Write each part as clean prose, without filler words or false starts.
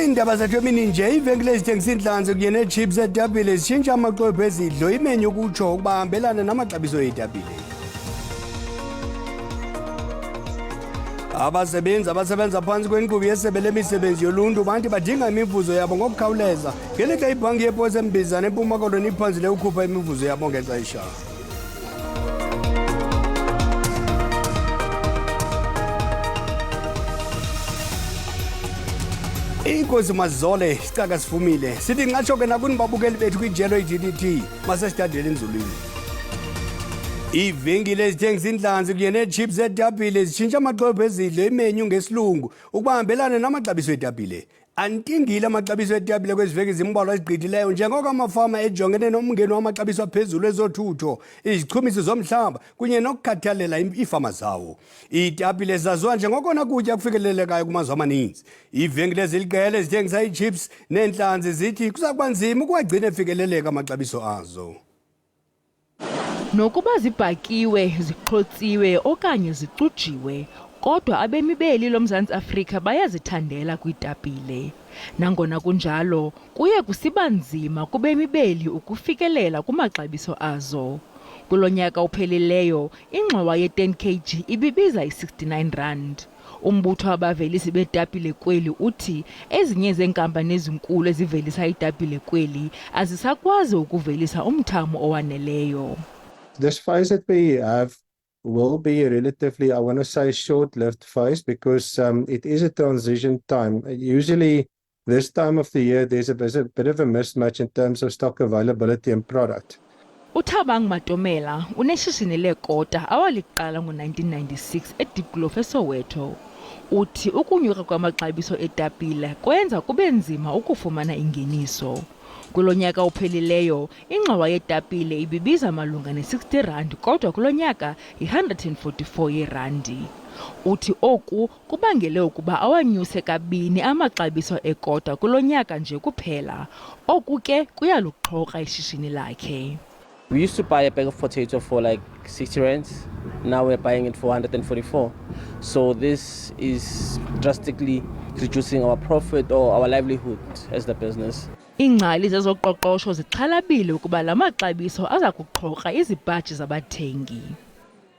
Iindaba zethu emini nje ivenkile ezithengisa inhlanzi kunye nechips etapile zitshintsha amaxwebhu ezidlo imenyu kutsho ukuba hambelana namaxabiso etapile. Abasebenzi abasebenza phantsi kwenkqubo yesebe lemisebenzi yoluntu bantu badinga imivuzo yabo ngokukhawuleza ngelixa ibhanki yeposi embizana eMpuma Koloni iphanzile ukhupha imivuzo yabo ngexesha. Inkosi mazole sicaka sifumile sithi ncatsho ke nakuni babukeli bethu kwijelo iGDT masesithandele inzulwini. Ivenkile ezithengisa inhlanzi kunye nechips etapile zitshintsha amaxwebhu ezidlo imenyu ngesilungu ukuba hambelane namaxabiso etapile. Antingile amaxabiso etapile kwezi veki zimbalwa ezigqithileyo njengoko amafama ejongene nomngeni wamaxabiso aphezulu ezothutho, izichumisi zomhlaba kunye nokukhathalela iifama zawo. Iitapile zaziwa njengokona kutya kufikelelekayo kumazwe amaninzi. Iivenkile eziliqela ezithengisa ichips neentlanzi zithi kuza kuba nzima ukuwagcina efikeleleka amaxabiso azo. Nokuba zibhakiwe, zixhotyiwe okanye zicujiwe, kodwa abemi beli loMzantsi Afrika bayazithandela kwiitapile. Nangona kunjalo, kuye kusiba nzima kubemi beli ukufikelela kumaxabiso azo. Kulo nyaka uphelileyo, ingxowa ye-10 kg ibibiza i-R69. Umbutho wabavelisi beetapile kweli uthi ezinye zeenkampani ezinkulu ezivelisa iitapile kweli azisakwazi ukuvelisa umthamo owaneleyo. This phase that we have will be a relatively, I want to say, short-lived phase because it is a transition time. Usually, this time of the year, there's a bit of a mismatch in terms of stock availability and product. Uthabang Matomela uneshishini leekota awaliqala ngo-1996 eDiepkloof eSoweto. Uthi ukunyuka kwamaxabiso etapile kwenza kube nzima ukufumana ingeniso. Kulo nyaka uphelileyo, ingxowa yetapile ibibiza malunga ne-R60 kodwa kulo nyaka i-R144. Uthi oku kubangele ukuba awanyuse kabini amaxabiso ekota kulo nyaka nje kuphela. Oku ke kuyaluxhoka ishishini lakhe. We used to buy a bag of potato for like 60 rands. Now we're buying it for 144. So this is drastically reducing our profit or our livelihood as the business. Ingcali zezoqoqosho zixhalabile ukuba la maxabiso aza kuxhoka izibhaji zabathengi.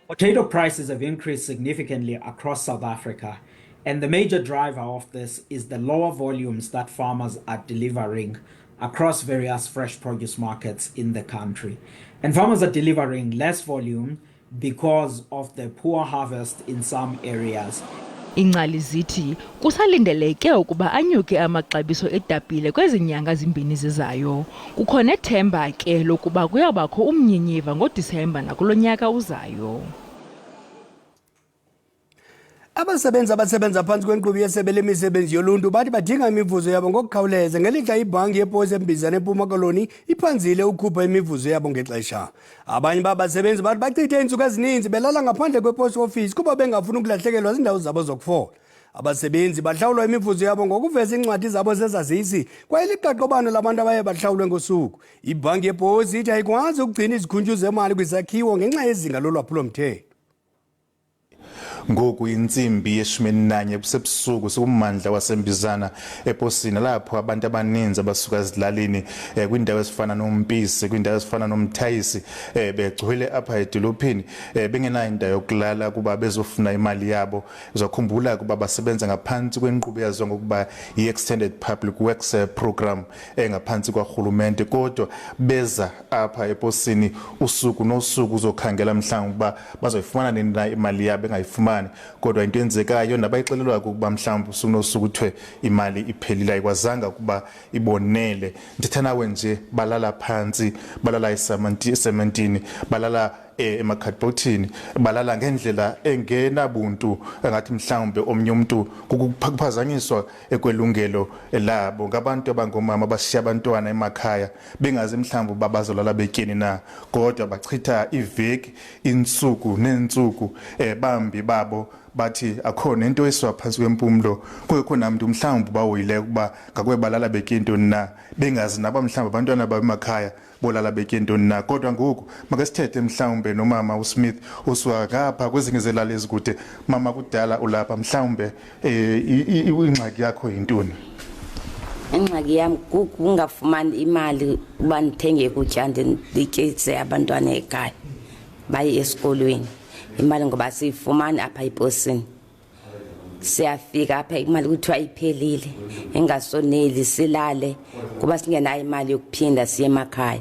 Potato prices have increased significantly across South Africa, and the major driver of this is the lower volumes that farmers are delivering across various fresh produce markets in the country. And farmers are delivering less volume because of the poor harvest in some areas. Ingcali zithi kusalindeleke ukuba anyuke amaxabiso etapile kwezi nyanga zimbini zizayo. Kukho nethemba ke lokuba kuyabakho umnyinyiva ngoDisemba nakulo nyaka uzayo. Abasebenzi abasebenza phantsi kwenkqubo yesebe lemisebenzi yoluntu bathi badinga imivuzo yabo ngokukhawuleza ngelixa ibhanki yeposi embizana eMpuma Koloni iphanzile ukhupha imivuzo yabo ngexesha. Abanye babasebenzi bathi bachithe iintsuku ezininzi belala ngaphandle kwepost office kuba bengafuni ukulahlekelwa ziindawo zabo zokufola. Abasebenzi bahlawulwa imivuzo yabo ngokuveza iincwadi zabo zesazisi kwaye liqaqobano labantu abaye bahlawulwe ngosuku. Ibhanki yeposi ithi ayikwazi ukugcina izikhuntyuzi zemali kwizakhiwo ngenxa yezinga lolwaphulo-mthetho. Ngoku insimbi ye-11 busebusuku sikummandla wasembizana eposini lapho abantu abaninzi abasuka ezilalini kwindawo ezifana noMpisi kwindawo ezifana noMthayisi begcwele apha edolophini bengenayo indawo yokulala kuba bezofuna imali yabo. Uzakhumbula kuba basebenza ngaphansi kwenkqubo yaziwa ngokuba i-Extended Public Works Program engaphansi kwarhulumente, kodwa beza apha eposini usuku nosuku uzokhangela mhlawumbi uba bazoyifumana nini imali yabo engayifumani. Kodwa into enzekayo nabayixelelwa ukuba mhlawumbi usuku nosuku kuthiwe imali iphelile ayikwazanga ukuba ibonele. Ndithetha nawe nje balala phansi, balala esementini, balala emakhadibhothini, balala ngendlela engenabuntu engathi mhlawumbe omnye umuntu kukuphazanyiswa ekwelungelo labo ngabantu abangomama abashiya abantwana emakhaya bengazi mhlawumbe babazolala betyeni na, kodwa bachitha iveki insuku nentsuku bambi babo bathi akhona into esiwa phansi kwempumlo kukhona umuntu mhlawumbe bawoyile ukuba ngakwe balala betyentoni na, bengazi naba mhlawumbe abantwana babemakhaya bolala betyentoni na. Kodwa ngoku make sithethe mhlawumbe nomama uSmith usuka ngapha kwezinye zelala ezikude. Mama kudala ulapha mhlawumbe ingxaki yakho yintoni? Ingxaki yami kungafumani imali uba ndithenge ukutya ndityise abantwana ekhaya baye esikolweni. Imali ngoba siyifumani apha eposini. Siyafika apha imali kuthiwa iphelile, engasoneli silale kuba singenayo imali yokuphinda siye emakhaya.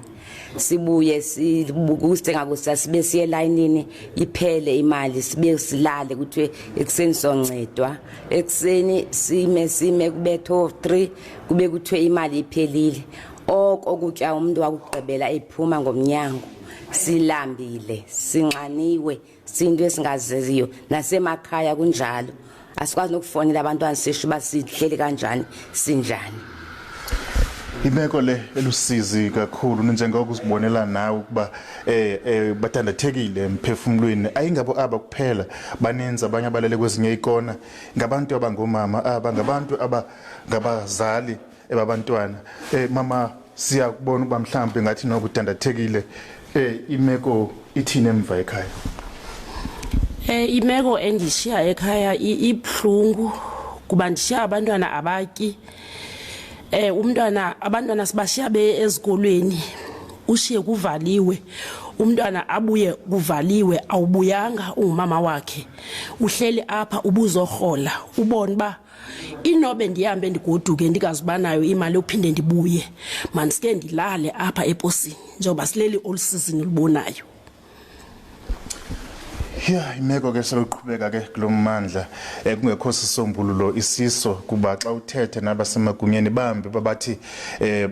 Sibuye sibukusengakusa sibe siye elayinini iphele imali sibe silale kuthiwe ekuseni soncedwa, ekuseni sime kubetho 3 kube kuthiwe imali iphelile. Okutya umuntu wakugqibela ephuma ngomnyango, silambile, sinxaniwe, sinto esingaziyo, nasemakhaya kunjalo. Asikwazi nokufonela abantwana sisho uba sihleli kanjani sinjani. Imeko le elusizi kakhulu njengoba usibonela nawe ukuba batandathekile emphefumulweni. Ayingabo aba kuphela, baninzi abanye abalele kwezinye ikona, ngabantu abangomama, ngabantu abangabazali ebabantwana. Mama siyakubona uba mhlawumbe ngathi nokutandathekile, imeko ithini emva ekhaya? Imeko endishiya ekhaya ibhlungu kuba ndishiya abantwana abatyi. Abantwana sibashiya ezikolweni, ushiye kuvaliwe, umntwana abuye kuvaliwe, awubuyanga ungumama wakhe. Uhleli apha ubuzorhola, ubona ba inobe ndihambe ndigoduke ndikazuba nayo imali yophinde ndibuye, mandisike ndilale apha eposini njengoba sileli olusizini libonayo. Yeah, imeko ke seluqhubeka ke kulommandla kungekho sisombululo isiso kuba xa uthethe nabasemagunyeni bambi babathi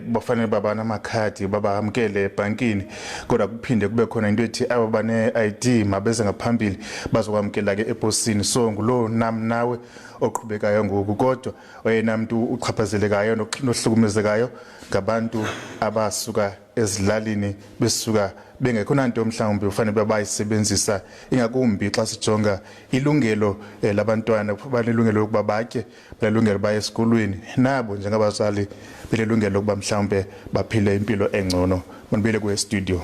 bafanele baba namakhadi babamkele ebankini, kodwa kuphinde kube khona into ethi aba bane ID mabeze ngaphambili bazokwamkela ke eposini. So ngulo nawe oqhubekayo ngoku, kodwa oyena muntu uchaphazelekayo nohlukumezekayo ngabantu abasuka ezilalini besuka bengekhona nto mhlawumbe ufanele bayisebenzisa, ingakumbi xa sijonga ilungelo labantwana, balelungelo lokuba batye, balelungelo baye esikolweni, nabo njengabazali belelungelo lokuba mhlawumbe baphile impilo engcono. Manibele ku studio.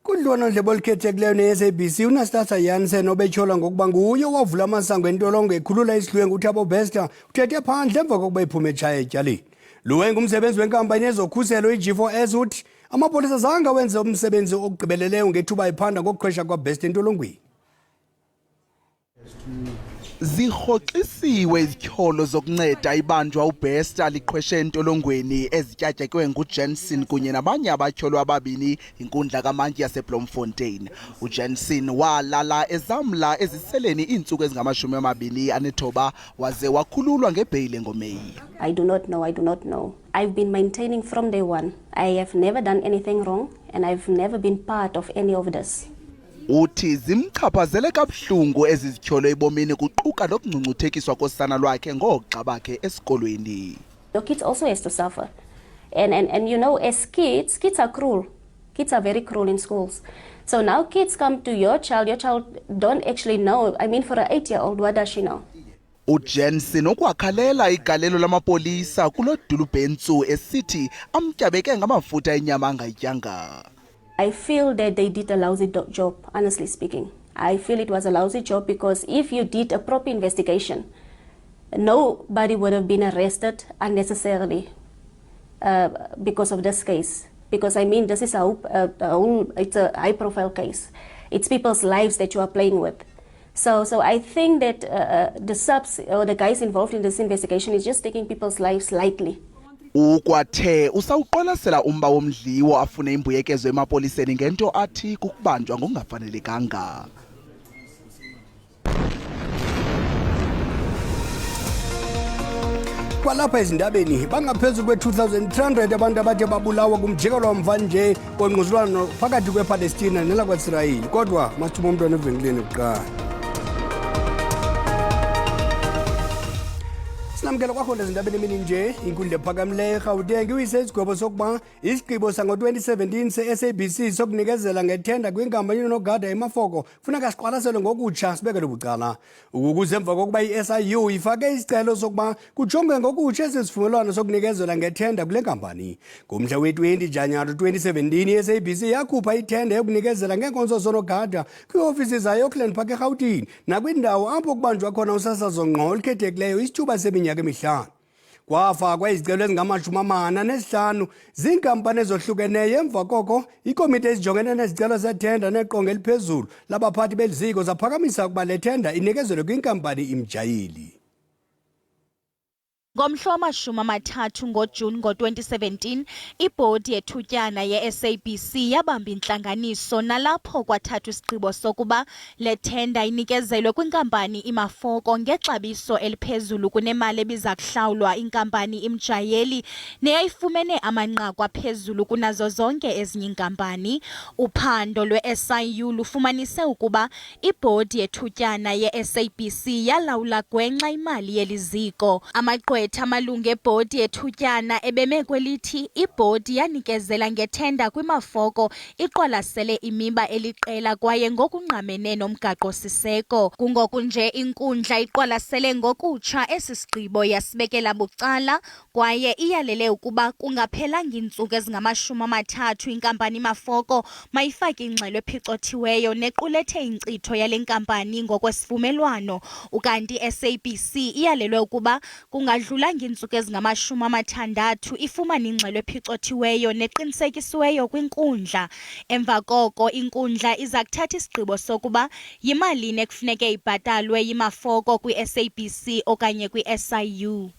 Kudlwana ndlebo likhethekileyo ne-SABC uNastasia Jansen obetyholwa ngokuba nguye wavula amasango entolongo ekhulula isidlwengu uThabo Bester uthethe phandle emva kokuba iphume etshaya etyaleni. Luwe ngumsebenzi wenkampani yezokhuselo i-G4S uthi amapolisa zange wenze umsebenzi okugqibeleleyo ngethuba ephanda ngokuqhwesha kwaBest entolongweni. Zirhoxisiwe izityholo zokunceda ibanjwa uBester liqhweshe entolongweni ezityatyekwe nguJensen kunye nabanye abatyholwa ababini inkundla kamantyi yaseBloemfontein. uJensen walala ezamla eziseleni iintsuku ezingama-29 waze wakhululwa ngebheyile ngoMeyi. I do not know. I've been maintaining from day one. I have never done anything wrong and I've never been part of any of this. Uthi zimchaphazele kabuhlungu ezi zityholo ebomini kuquka nokungcungcuthekiswa kosana lwakhe ngoogxa bakhe esikolweni. Your kids also has to suffer. And you know, as kids are cruel. Kids are very cruel in schools. So now kids come to your child don't actually know. I mean, for an 8-year-old, what does she know? uJensen okwakhalela igalelo lamapolisa kulo dulubhentsu esithi amtyabeke ngamafutha enyama angayityanga. I feel that they did a lousy job, honestly speaking. I feel it was a lousy job because if you did a proper investigation, nobody would have been arrested unnecessarily because of this case. Because I mean, this is it's a high-profile case. It's people's lives that you are playing with. So I think that the subs or the guys involved in this investigation is just taking people's lives lightly. Ukwathe usawuqwalasela umba womdliwo afune imbuyekezo emapoliseni ngento athi kukubanjwa ngokungafanelekanga. Kwalapha ezindabeni bangaphezulu kwe-2,300 abantu abathe babulawa kumjikelo wamva nje wongquzulwano phakathi kwePalestina nelakwa-Israyeli, kodwa masithuma umntwana evenkileni kuqala. Sinamkela kwakhona ezindabeni emini nje inkundla ephakamileyo eGauteng uyise isigwebo sokuba isigqibo sango-2017 se-SABC sokunikezela ngethenda kwinkampani yonogada emafoko kufuneka siqwalaselwe ngokutsha sibekelwe bucala. Ukuze emva kokuba i-SIU ifake isicelo sokuba kujongwe ngokutsha esi sivumelwano sokunikezela ngethenda kule nkampani. Ngomhla we-20 Januwari 2017 i-SABC yakhupha ithenda yokunikezela ngeenkonzo zonogada kwiiofisi zayo eAuckland Park eGauteng nakwindawo apho kubanjwa khona usasazo ngqo olukhethekileyo isithuba seminyaka emihlanu. Kwafakwa izicelo ezingama-45 ziinkampani ezohlukeneyo. Emva koko ikomiti ezijongene nezicelo zethenda neqonga eliphezulu labaphathi beliziko zaphakamisa ukuba le thenda inikezelwe kwinkampani iMjayeli. Ngomhla wama-30 ngoJuni ngo-2017, ibhodi yethutyana ye-SABC yabamba intlanganiso nalapho kwathathwa isigqibo sokuba le thenda inikezelwe kwinkampani iMafoko ngexabiso eliphezulu kunemali ebiza kuhlawulwa inkampani iMjayeli neyayifumene amanqaku aphezulu kunazo zonke ezinye iinkampani. Uphando lwe-SIU lufumanise ukuba ibhodi yethutyana ye-SABC yalawula gwenxa imali yeliziko. Amalungu ebhodi yethutyana ebeme kwelithi ibhodi yanikezela ngethenda kwiMafoko iqwalasele imiba eliqela kwaye ngokungqamene nomgaqo-siseko. Kungoku nje inkundla iqwalasele ngokutsha esi sigqibo yasibekela bucala kwaye iyalele ukuba kungaphelanga iintsuku ezingama-30 inkampani iMafoko mayifake ingxelo ephicothiweyo nequlethe inkcitho yale nkampani ngokwesivumelwano. Ukanti SABC iyalelwe ukuba kungadlulanga iintsuku ezingama-60 ifumane ingxelo ephicothiweyo neqinisekisiweyo kwinkundla. Emva koko inkundla iza kuthatha isigqibo sokuba yimalini ekufuneke ibhatalwe yiMafoko kwi-SABC okanye kwi-SIU.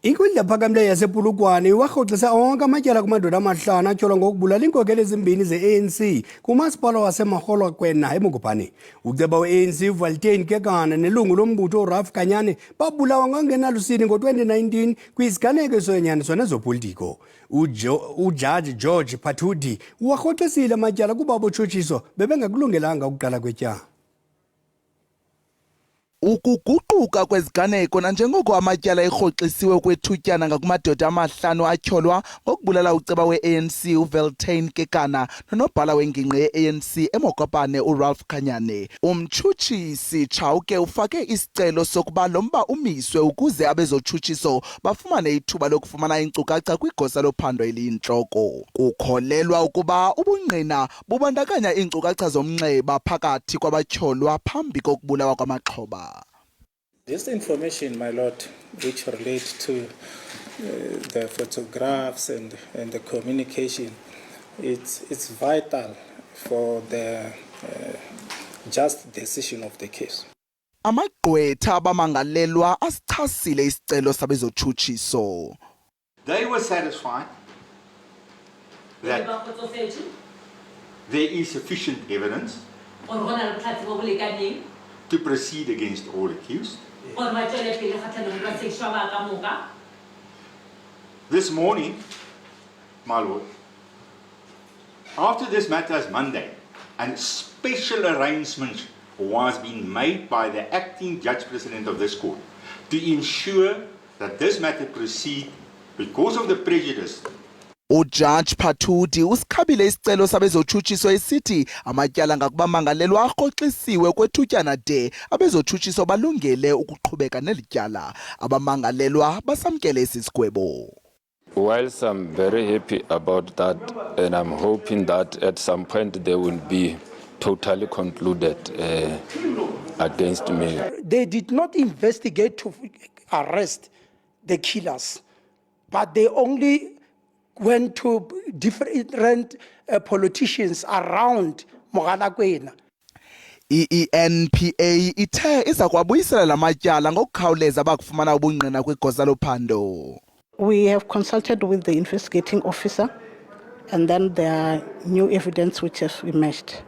Inkundla ephakamileyo yasePulukwane iwarhoxisa onke amatyala kumadoda amahlanu atyholwa ngokubulala iinkokeli ezimbini ze-ANC kumasipala waseMagolokwana eMokopane. Uceba we-ANC uValtane Kekana nelungu lombutho uRalph Kanyane babulawa ngangenalusini ngo-2019 kwisiganeko esoyanyaniswa nezopolitiko. Ujaji George Patudi uwarhoxisile amatyala kuba abotshutshiso bebengakulungelanga ukuqala kwetyala. Ukuguquka kweziganeko nanjengoko amatyala erhoxisiwe kwethutyana ngakumadoda amahlanu atyholwa ngokubulala uceba we-ANC uValtane Kekana nonobhala wengingqi ye-ANC eMokopane uRalph Kanyane. Umtshutshisi Chauke ufake isicelo sokuba lo mba umiswe ukuze abezotshutshiso bafumane ithuba lokufumana iinkcukacha kwigosa lophando eliyintloko. Kukholelwa ukuba ubungqina bubandakanya iinkcukacha zomnxeba phakathi kwabatyholwa phambi kokubulawa kwamaxhoba. This information, my lord, which relates to the photographs and the communication, it's vital for the just decision of the case. Amagqwetha abamangalelwa asichasile isicelo sabezotshutshiso. They were satisfied that there is sufficient evidence to proceed against all accused. This morning, my lord, after this matter Monday, and special arrangement was being made by the acting judge president of this court to ensure that this matter proceed because of the prejudice. Ujaji Patudi usikhabile isicelo sabezotshutshiso esithi amatyala ngakubamangalelwa arhoxisiwe kwethutyana de abezotshutshiso balungele ukuqhubeka nelityala. Abamangalelwa basamkele esi sigwebo. Whilst I'm very happy about that, and I'm hoping that at some point they will be totally concluded against me. They did not investigate to arrest the killers, but they only went to different politicians around Mogalakwena. IENPA ithe iza kwabuyisela la matyala ngokukhawuleza bakufumana ubungqina kwigosa lophando. We have consulted with the investigating officer, and then there are new evidence which has emerged.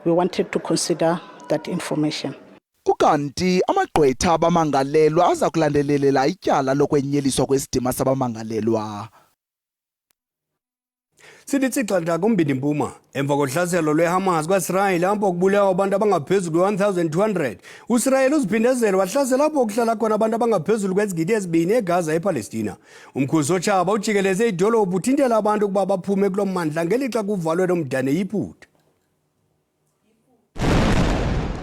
We wanted to consider that information. Ukanti amagqwetha abamangalelwa aza kulandelelela ityala lokwenyeliswa kwesidima sabamangalelwa. Sidithi xantaka umbindi Mpuma emva kohlaselo lweHamas kwaIsrael apho kubulawa abantu abangaphezulu kwe-1200. uIsrael uziphindezela wahlasela apho kuhlala khona abantu abangaphezulu kwezigidi ezibini eGaza ePalestina. Umkhuzi otshaba ujikeleze idolophu uthintela abantu ukuba baphume kulo mmandla ngelixa kuvalwe nomdane yiphutha.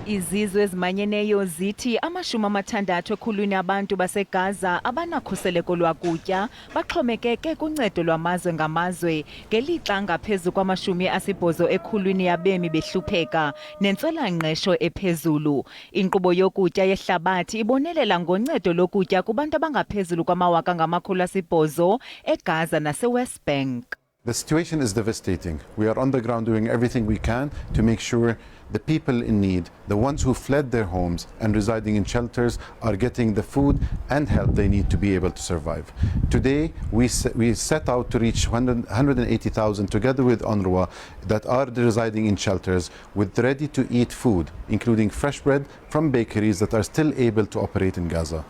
Izizwe ezimanyeneyo zithi 60 ekhulwini abantu baseGaza abanakhuseleko lwakutya baxhomekeke kuncedo lwamazwe ngamazwe ngelixa ngaphezu kwama-80 ekhulwini yabemi behlupheka nentswelangqesho ephezulu. Inkqubo yokutya yehlabathi ibonelela ngoncedo lokutya kubantu abangaphezulu kwama-800,000 eGaza naseWest Bank. The situation is devastating. We are on the ground doing everything we can to make sure the people in need, the ones who fled their homes and residing in shelters, are getting the food and help they need to be able to survive. Today, we set out to reach 180,000 together with UNRWA that are residing in shelters with ready-to-eat food, including fresh bread from bakeries that are still able to operate in Gaza.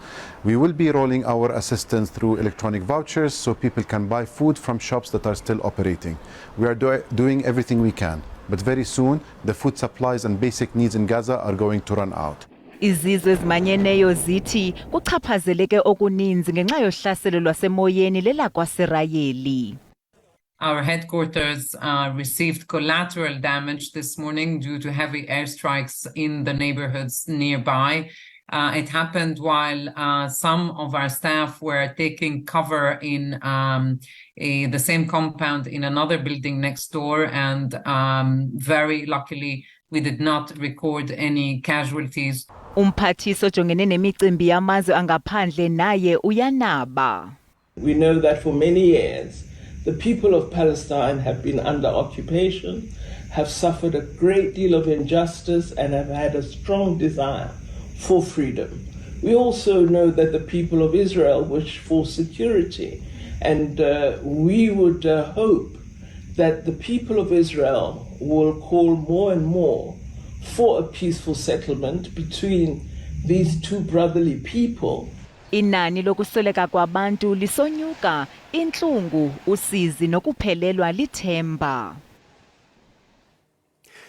We will be rolling our assistance through electronic vouchers so people can buy food from shops that are still operating. We are doing everything we can. But very soon, the food supplies and basic needs in Gaza are going to run out. Izizwe ezimanyeneyo zithi kuchaphazeleke okuninzi ngenxa yohlaselo lwasemoyeni lelakwaSirayeli. Our headquarters received collateral damage this morning due to heavy airstrikes in the neighborhoods nearby. It happened while some of our staff were taking cover in the same compound in another building next door, and very luckily we did not record any casualties. Umphathiso ojongene nemicimbi yamazwe angaphandle naye uyanaba. We know that for many years the people of Palestine have been under occupation, have suffered a great deal of injustice, and have had a strong desire for freedom. We also know that the people of Israel wish for security, and we would hope that the people of Israel will call more and more for a peaceful settlement between these two brotherly people. Inani lokusweleka kwabantu lisonyuka, intlungu, usizi nokuphelelwa lithemba.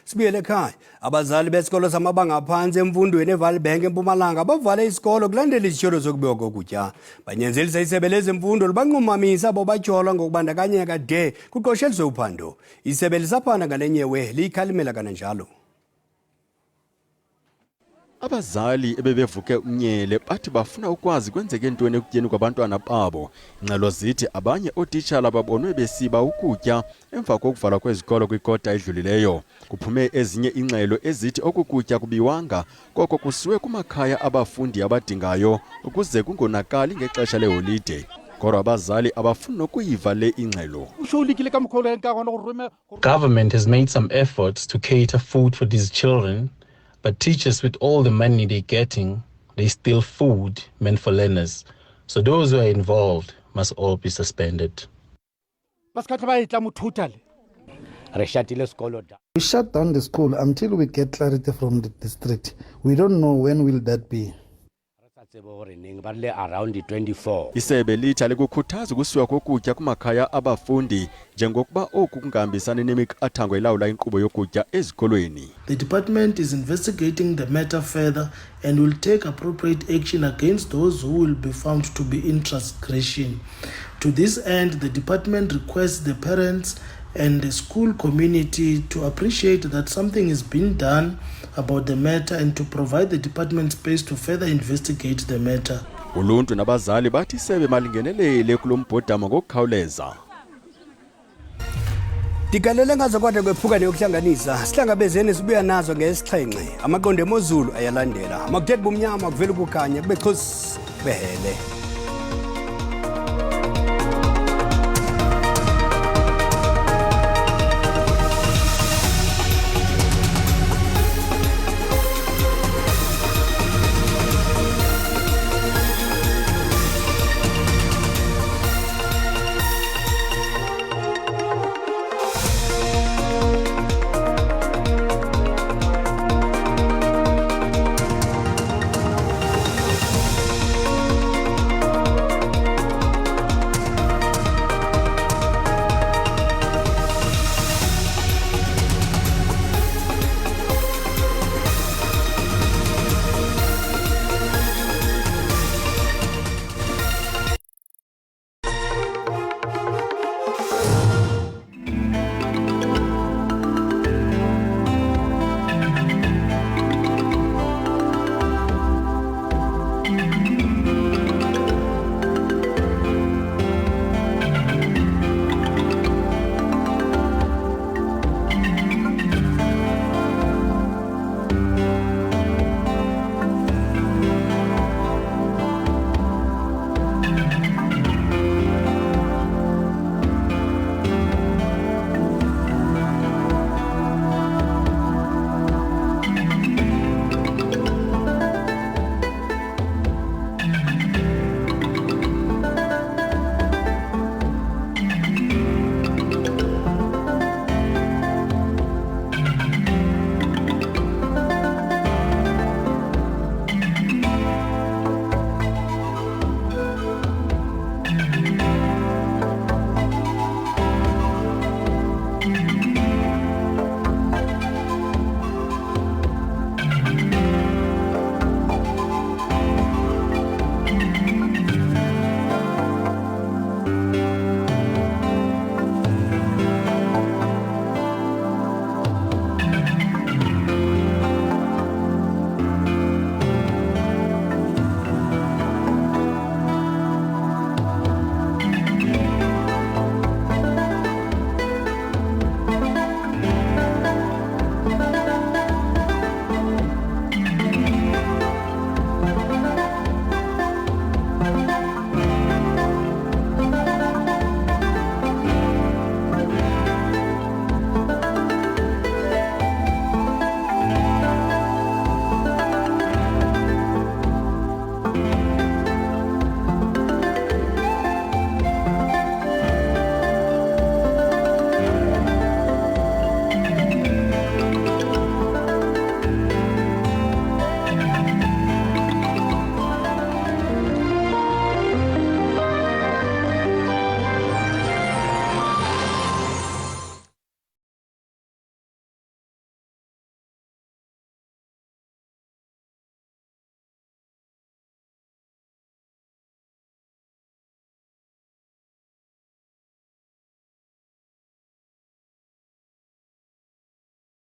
Sibuyele ekhaya, abazali besikolo samabanga aphansi emfundweni eValbank eMpumalanga bavale isikolo kulandela izitsholo zokubiwa kokutya. Banyanzelisa isebe lezemfundo libanqumamisa abo batyholwa ngokubandakanyeka de kuqosheliswe uphando. Isebe lisaphanda ngalenyewe liyikhalimela kananjalo. Abazali ebebevuke umnyele bathi bafuna ukwazi kwenzeke ntoni ekutyeni kwabantwana babo. Ingxelo zithi abanye ootitshala babonwe besiba ukutya emva kokuvalwa kwezikolo kwikota edlulileyo. Kuphume ezinye ingxelo ezithi okukutya kubiwanga koko kusiwe kumakhaya abafundi abadingayo ukuze kungonakali ngexesha leholide. Kodwa abazali abafuni nokuyiva le ingxelo. Government has made some efforts to cater food for these children. But teachers, with all the money they're getting, they steal food meant for learners. So those who are involved must all be suspended. We shut down the school until we get clarity from the district. We don't know when will that be. Around 24. Isebe lithi alikukhuthaza ukusiwa kokutya kumakhaya abafundi njengokuba oku kungahambisani nemiqathango elawula inkqubo yokutya ezikolweni. The department is investigating the matter further and will take appropriate action against those who will be found to be in transgression. To this end, the department requests the parents and the school community to appreciate that something is being done about the matter and to provide the department space to further investigate the matter. Uluntu nabazali bathi isebe malingenelele kulombhodama ngokukhawuleza. Dikalele ngazo kodwa kwephuka neyokuhlanganisa sihlangabezene sibuya nazo ngeSixhenxe amaqondo emozulu ayalandela amakuthethe bomnyama kuvela ukukhanya kube khosi behele. Iindaba.